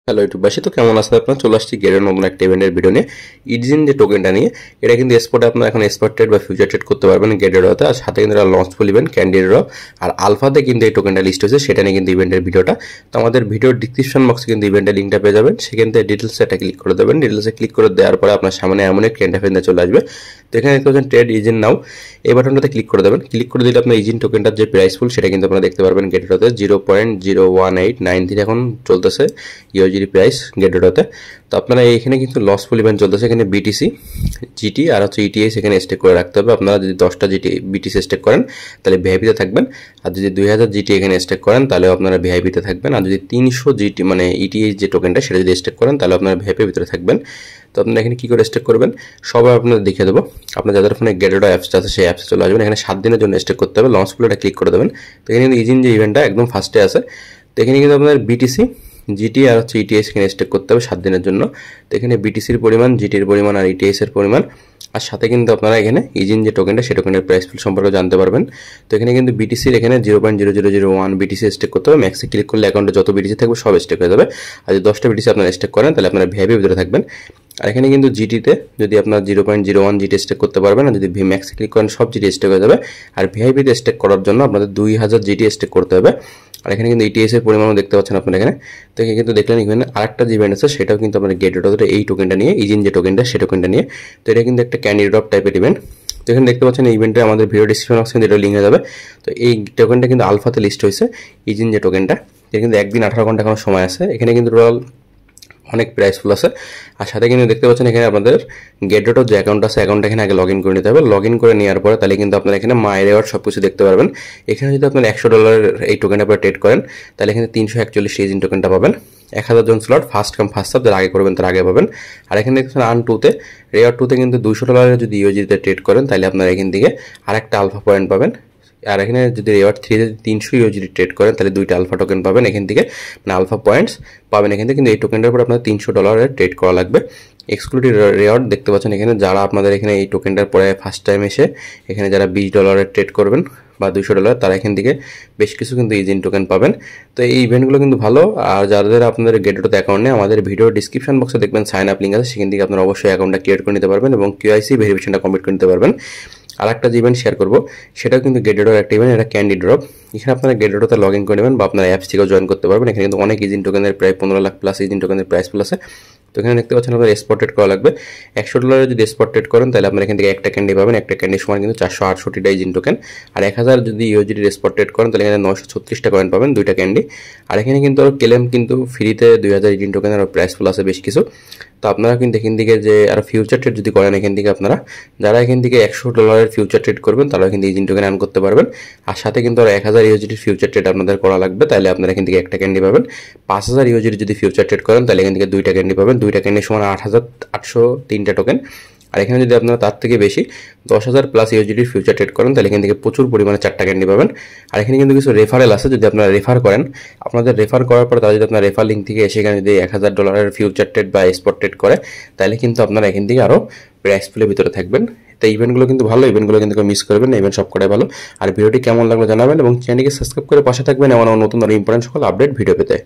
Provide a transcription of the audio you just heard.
Hello ইউটিউববাসী, তো কেমন আছেন আপনারা? চলে আসছি গেটের নতুন একটা ইভেন্টের ভিডিও নিয়ে। ইডজিন যে টোকেনটা নিয়ে, এটা কিন্তু স্পটে আপনারা এখন স্পট ট্রেড বা ফিউচার ট্রেড করতে পারবেন গেটেরতে। আর সাথে কিন্তু এটা লঞ্চ ফুল ইভেন্ট ক্যান্ডিডেটও আর আলফাতে কিন্তু এই টোকেনটা লিস্ট হয়েছে, সেটা নিয়ে কিন্তু ইভেন্টের ভিডিওটা। তো আমাদের ভিডিওর ডিসক্রিপশন বক্সে কিন্তু ইভেন্টের লিঙ্কটা পেয়ে যাবেন, সেখান থেকে ডিটেলসে এটা ক্লিক করে দেবেন। ডিটেলসে ক্লিক করে দেওয়ার পরে আপনার সামনে এমন একটা ইন্টারফেস চলে আসবে। তো এখানে দেখতে পাচ্ছেন ট্রেড ইজিন নাও, এই বাটনটাতে ক্লিক করে দেবেন। ক্লিক করে দিলে আপনার ইজিন টোকেনটার যে প্রাইস ফুল সেটা কিন্তু আপনারা দেখতে পারবেন গেটেরতে। 0.01893 এখন চলতেছে ইউজিডি প্রাইস গেটেরতে। তো আপনারা এখানে কিন্তু লসফুল ইভেন্ট চলতেছে। এখানে বিটিসি, জিটি আর হচ্ছে ইটিএস এখানে স্টেক করে রাখতে হবে। আপনারা যদি 10টা বিটিসি স্টেক করেন তাহলে ভিআইপিতে থাকবেন, আর যদি 2000 জিটি এখানে স্টেক করেন তাহলে আপনারা ভিআইপিতে থাকবেন, আর যদি 300 জিটি মানে ইটিএস যে টোকেনটা সেটা যদি স্টেক করেন তাহলে আপনারা ভিআইপির ভিতরে থাকবেন। তো আপনারা এখানে কী করে স্টেক করবেন সবাই আপনাদের দেখিয়ে দেবো। আপনার যাদের ফোনে গেটেডো অ্যাপসটা আছে সেই অ্যাপসে চলে আসবেন। এখানে 7 দিনের জন্য স্টেক করতে হবে, লঞ্চ ফুলটা ক্লিক করে দেবেন। তো এখানে কিন্তু ইজিন যে ইভেন্টটা একদম ফার্স্টে আছে। তো এখানে কিন্তু আপনাদের বিটিসি, জিটি আর হচ্ছে ইটিএস এখানে স্টেক করতে হবে 7 দিনের জন্য। তো এখানে বিটিসির পরিমাণ, জিটির পরিমাণ আর ইটিএস এর পরিমাণ, আর সাথে কিন্তু আপনারা এখানে ইজিন যে টোকেনটা সেই টোকেনের প্রাইস ফুল সম্পর্কে জানতে পারবেন। তো এখানে কিন্তু বিটিসির এখানে 0.0001 বিটিসি স্টেক করতে হবে। ম্যাক্সে ক্লিক করলে অ্যাকাউন্টে যত বিটিসি থাকবে সব স্টেক হয়ে যাবে। আর যদি 10টা বিটিসি আপনারা স্টেক করেন তাহলে আপনারা ভিআইপির ভিতরে থাকবেন। আর এখানে কিন্তু জিটিতে যদি আপনার 0.01 জিটি স্টেক করতে পারবেন, আর যদি ম্যাক্সে ক্লিক করেন সব জিটি স্টেক হয়ে যাবে। আর ভিআইপিতে স্টেক করার জন্য আপনাদের 2000 জিটি স্টেক করতে হবে। আর এখানে কিন্তু ইটিএস এর পরিমাণও দেখতে পাচ্ছেন আপনারা এখানে। তো এখানে কিন্তু দেখলেন এখানে আরেকটা যে ইভেন্ট আছে সেটাও কিন্তু আপনার গেটেডোতে এই টোকেনটা নিয়ে, ইজিন যে টোকেনটা সেই টোকেনটা নিয়ে। তো এটা কিন্তু একটা ক্যান্ডিডেট টাইপের ইভেন্ট। তো এখানে দেখতে পাচ্ছেন এই ইভেন্টে আমাদের ভিডিও ডিসক্রিপশন বক্সে কিন্তু এটা লিঙ্ক হয়ে যাবে। তো এই টোকেনটা কিন্তু আলফাতে লিস্ট হয়েছে, ইজিন যে টোকেনটা। এটা কিন্তু একদিন 18 ঘন্টা এখনো সময় আছে। এখানে কিন্তু টোটাল অনেক প্রাইসফুল আছে। আর সাথে কিন্তু দেখতে পাচ্ছেন এখানে আপনাদের গেটডোর যে অ্যাকাউন্ট আছে অ্যাকাউন্টটা এখানে আগে লগ ইন করে নিতে হবে। লগ ইন করে নেওয়ার পরে তাহলে কিন্তু আপনারা এখানে মাই রেওয়ার্ড সব কিছু দেখতে পারবেন। এখানে যদি আপনারা $100 এই টোকেনের উপরে ট্রেড করেন তাহলে এখানে 341 ইজিন টোকেনটা পাবেন। 1000 জন slot, first come first serve, যারা আগে করবেন তারা আগে পাবেন। আর এখানে দেখছেন আর্ন 2তে, রেওয়ার্ড 2তে কিন্তু $200 যদি ইউজিতে ট্রেড করেন তাহলে আপনারা এখান থেকে আরেকটা আলফা পয়েন্ট পাবেন। আর এখানে যদি রেওয়ার্ড 3তে 300 ইউজিডি ট্রেড করেন তাহলে 2টা আলফা টোকেন পাবেন এখান থেকে, মানে আলফা পয়েন্টস পাবেন এখান থেকে। কিন্তু এই টোকেনটার উপর আপনার $300 ট্রেড করা লাগবে। এক্সক্লুডিভ রেওয়ার্ড দেখতে পাচ্ছেন এখানে, যারা আপনাদের এখানে এই টোকেনটার পরে ফার্স্ট টাইম এসে এখানে যারা $20 ট্রেড করবেন বা $200 তারা এখান থেকে বেশ কিছু কিন্তু ইজিন টোকেন পাবেন। তো এই ইভেন্টগুলো কিন্তু ভালো। আর যাদের আপনাদের গেটেডোতে অ্যাকাউন্ট নেই, আমাদের ভিডিও ডিসক্রিপশন বক্সে দেখবেন সাইন আপ লিঙ্ক আছে, সেখান থেকে আপনারা অবশ্যই অ্যাকাউন্টটা ক্রিয়েট করে নিতে পারবেন এবং কিউআইসি ভেরিফিকেশনটা কমপ্লিট করে নিতে পারবেন। আর একটা যে ইভেন্ট শেয়ার করবো সেটাও কিন্তু গেটেডোর একটা ইভেন্ট, এটা ক্যান্ডি ড্রপ। এখানে আপনারা গেটেডোতে লগ ইন করে নেবেন বা আপনার অ্যাপস থেকেও জয়েন করতে পারবেন। এখানে কিন্তু অনেক ইজিন টোকেনের প্রায় 15 লাখ প্লাস ইজিন টোকেনের প্রাইস ফুল আছে। তো এখানে দেখতে পাচ্ছেন আপনার স্পট ট্রেড করা লাগবে। $100 যদি স্পট ট্রেড করেন তাহলে আপনার এখান থেকে একটা ক্যান্ডি পাবেন। একটা ক্যান্ডির সমান কিন্তু 468টা ইজিন টোকেন। আর 1000 যদি ইউজিডির স্পট ট্রেড করেন তাহলে এখানে 936টা কয়েন পাবেন, 2টা ক্যান্ডি। আর এখানে কিন্তু ক্লেম কিন্তু ফ্রিতে 2000 ইজিন টোকেনের প্রাইস ফুল আছে বেশ কিছু। তো আপনারা কিন্তু এখান থেকে যে আর ফিউচার ট্রেড যদি করেন এখান থেকে আপনারা যারা এখান থেকে $100 ফিউচার ট্রেড করবেন তারা কিন্তু ইজিন টোকেন আর্ন করতে পারবেন। আর সাথে কিন্তু আর 1000 ইউজিডির ফিউচার ট্রেড আপনাদের করা লাগবে, তাহলে আপনারা এখান থেকে একটা ক্যান্ডি পাবেন। 5000 ইউজিডি যদি ফিউচার ট্রেড করেন তাহলে এখান থেকে 2টা ক্যান্ডি পাবেন। 2টা ক্যান্ডির সমান 8803টা টোকেন। আর এখানে যদি আপনারা তার থেকে বেশি 10,000 প্লাস ইউজিডির ফিউচার ট্রেড করেন তাহলে এখান থেকে প্রচুর পরিমাণে 4টা ক্যান্ডি পাবেন। আর এখানে কিন্তু কিছু রেফারেল আছে, যদি আপনারা রেফার করেন, আপনাদের রেফার করার পর তারা যদি আপনার রেফার লিঙ্ক থেকে এসে এখানে যদি $1000 ফিউচার ট্রেড বা স্পট ট্রেড করে তাহলে কিন্তু আপনারা এখান থেকে আরও প্রাইস ফুলের ভিতরে থাকবেন। তো ইভেন্টগুলো কিন্তু ভালো, ইভেন্টগুলো কিন্তু মিস করবেন না, ইভেন্ট সবকটাই ভালো। আর ভিডিওটি কেমন লাগলো জানাবেন এবং চ্যানেলকে সাবস্ক্রাইব করে পাশে থাকবেন এমন নতুন আর ইম্পর্টেন্ট সকল আপডেট ভিডিও পেতে।